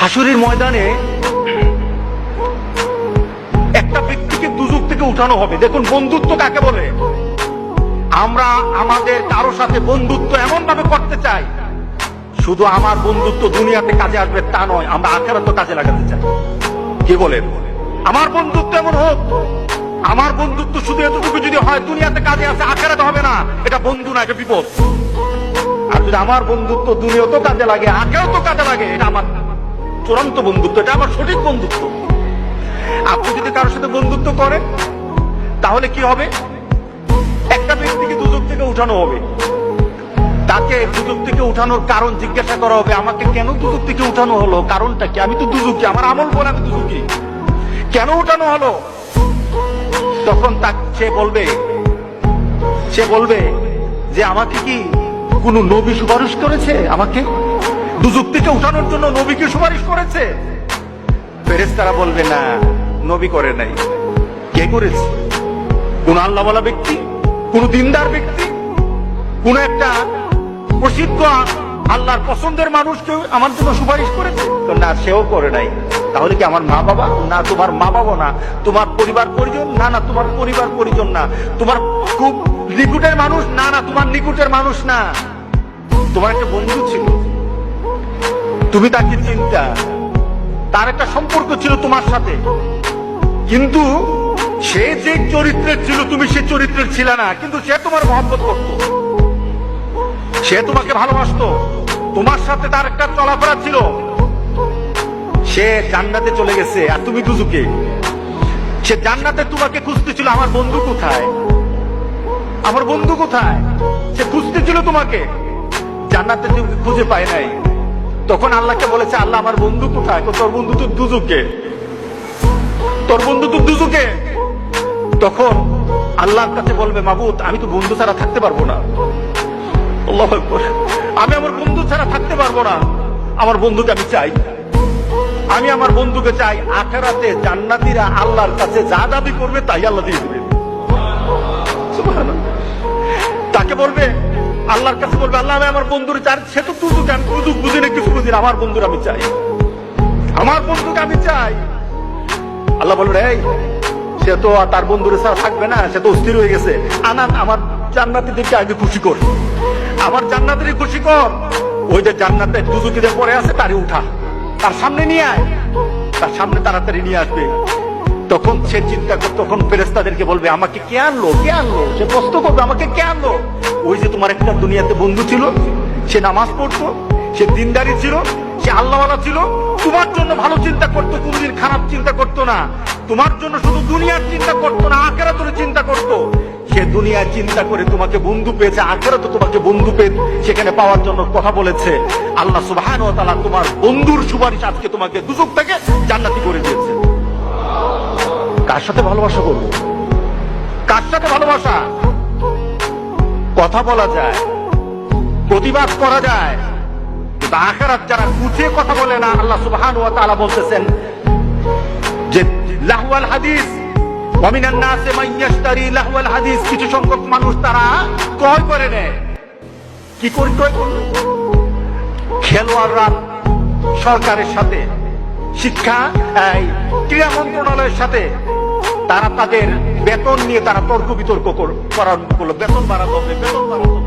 হাসরের ময়দানে একটা ব্যক্তিকে দুজক থেকে উঠানো হবে। দেখুন বন্ধুত্ব কাকে বলে। আমরা আমাদের কারো সাথে বন্ধুত্ব এমন ভাবে করতে চাই, শুধু আমার বন্ধুত্ব দুনিয়াতে কাজে আসবে তা নয়, আমরা আখিরাতে কাজে লাগাতে চাই। কি বলেন? আমার বন্ধুত্ব এমন হোক, আমার বন্ধুত্ব শুধু এতটুকু যদি হয় দুনিয়াতে কাজে আসে, আখিরাতে হবে না, এটা বন্ধু না, এটা বিপদ। আর যদি আমার বন্ধুত্ব দুনিয়াতেও কাজে লাগে, আখিরাতেও কাজে লাগে, এটা আমার চূড়ান্ত বন্ধুত্ব, এটা আমার সঠিক বন্ধুত্ব। আপনি যদি কারোর সাথে বন্ধুত্ব করেন তাহলে কি হবে? একটা ব্যক্তিকে দুজক থেকে উঠানো হবে, তাকে দুজক থেকে উঠানোর কারণ জিজ্ঞাসা করা হবে, আমাকে কেন দুজক থেকে উঠানো হলো, কারণটা কি? আমি তো দুজকি, আমার আমল বলে আমি দুজকি, কেন উঠানো হলো? তখন সে বলবে যে আমাকে কি কোন নবী সুপারিশ করেছে? আমাকে দুজক থেকে উঠানোর জন্য নবীকে সুপারিশ করেছে? ফেরেশতারা বলবে না, নবী করে নাই। কে করেছে? কোন আল্লাহওয়ালা ব্যক্তি, কোন দিনদার ব্যক্তি, কোন একটা প্রসিদ্ধ আল্লাহর পছন্দের মানুষ কেউ আমার জন্য সুপারিশ করেছে? না, সেও করে নাই। তাহলে কি আমার মা বাবা? না, তোমার মা বাবা না। তোমার পরিবার পরিজন? না, না, তোমার পরিবার পরিজন না। তোমার খুব নিকুটের মানুষ? না, না, তোমার নিকুটের মানুষ না। তোমার একটা বন্ধু ছিল, তুমি তাকে চিন্তা, তার একটা সম্পর্ক ছিল তোমার সাথে, কিন্তু সে যে চরিত্রের ছিল তুমি সে চরিত্রের ছিল না, কিন্তু সে তোমার মহব্বত করত, সে তোমাকে ভালোবাসতো, তোমার সাথে তার একটা চলাফেরা ছিল। সে জান্নাতে চলে গেছে আর তুমি দুজকে। সে জান্নাতে তোমাকে খুঁজতেছিল, আমার বন্ধু কোথায়, আমার বন্ধু কোথায়, সে খুঁজতেছিল তোমাকে, জান্নাতে তুমি খুঁজে পায় নাই। তখন আল্লাহকে বলেছে, আল্লাহ আমার বন্ধু কোথায়? তোর বন্ধু তো দুজকে, তোর বন্ধু তো দুজকে। তখন আল্লাহর কাছে বলবে, মাবুদ আমি তো বন্ধু ছাড়া থাকতে পারবো না, আল্লাহু আকবার, আমি আমার বন্ধু ছাড়া থাকতে পারবো না, আমার বন্ধুকে আমি চাই, আমি আমার বন্ধুকে চাই। আখিরাতে জান্নাতীরা আল্লাহর কাছে যা দাবি করবে তাই আল্লাহ দিয়ে দেবে। সুবহানাল্লাহ। তাকে বলবে, আল্লাহর কাছে বলবে, আল্লাহ আমি আমার বন্ধুর চাই, সে তো দুজকে, আমি দুজক বুঝি না, কিছু বুঝি না, আমার বন্ধুর আমি চাই, আমার বন্ধুকে আমি চাই। আল্লাহ বলবে, এই সে তো তার বন্ধুরে ছাড়া থাকবে না, সে তো অস্থির হয়ে গেছে, আনান আমার জান্নাতীদেরকে আগে খুশি কর, আমার জান্নাতেরই খুশি কর। ওই যে জান্নাতে দুজকিদের পরে আছে তারই উঠা, তার সামনে নিয়ে আয়, তার সামনে তাড়াতাড়ি নিয়ে আসবে। তখন সে চিন্তা করবে, তখন ফেরেশতাদেরকে বলবে, আমাকে কে আনলো, কে আনলো? সে প্রশ্ন করবে, আমাকে কে আনলো? ওই যে তোমার একটা দুনিয়াতে বন্ধু ছিল, সে নামাজ পড়তো, সে দিনদারি ছিল, সে আল্লাহওয়ালা ছিল, তোমার জন্য ভালো চিন্তা করতো, কোনদিন খারাপ চিন্তা করতো না, তোমার জন্য শুধু দুনিয়ার চিন্তা করতো না, আখিরাতের চিন্তা করতো। সে দুনিয়ার চিন্তা করে তোমাকে বন্ধু পেয়েছে, আখিরাতে তোমাকে বন্ধু পেয়ে সেখানে পাওয়ার জন্য কথা বলেছে। আল্লাহ সুবহানাহু ওয়া তাআলা তোমার বন্ধুর সুপারিশ আজকে তোমাকে দুজক থেকে জান্নাতি করে দিয়েছে। কার সাথে ভালোবাসা করবো? কার সাথে ভালোবাসা? কথা বলা যায়, প্রতিবাদ করা যায়, কিন্তু আখিরাত যারা গুছিয়ে কথা বলে না, আল্লাহ সুবহানাহু ওয়া তাআলা বলতেছেন যে লাহওয়াল হাদিস ওয়া মিনান নাসি মান ইয়াশতারি লাহওয়াল হাদিস, কিছু সংখ্যক মানুষ তারা ক্রয় করে নেয়। কি করে ক্রয় করবে? খেলোয়াড়রা সরকারের সাথে, শিক্ষা ক্রীড়া মন্ত্রণালয়ের সাথে তারা তাদের বেতন নিয়ে তারা তর্ক বিতর্ক করার, বেতন বাড়াতে হবে, বেতন বাড়াতে হবে।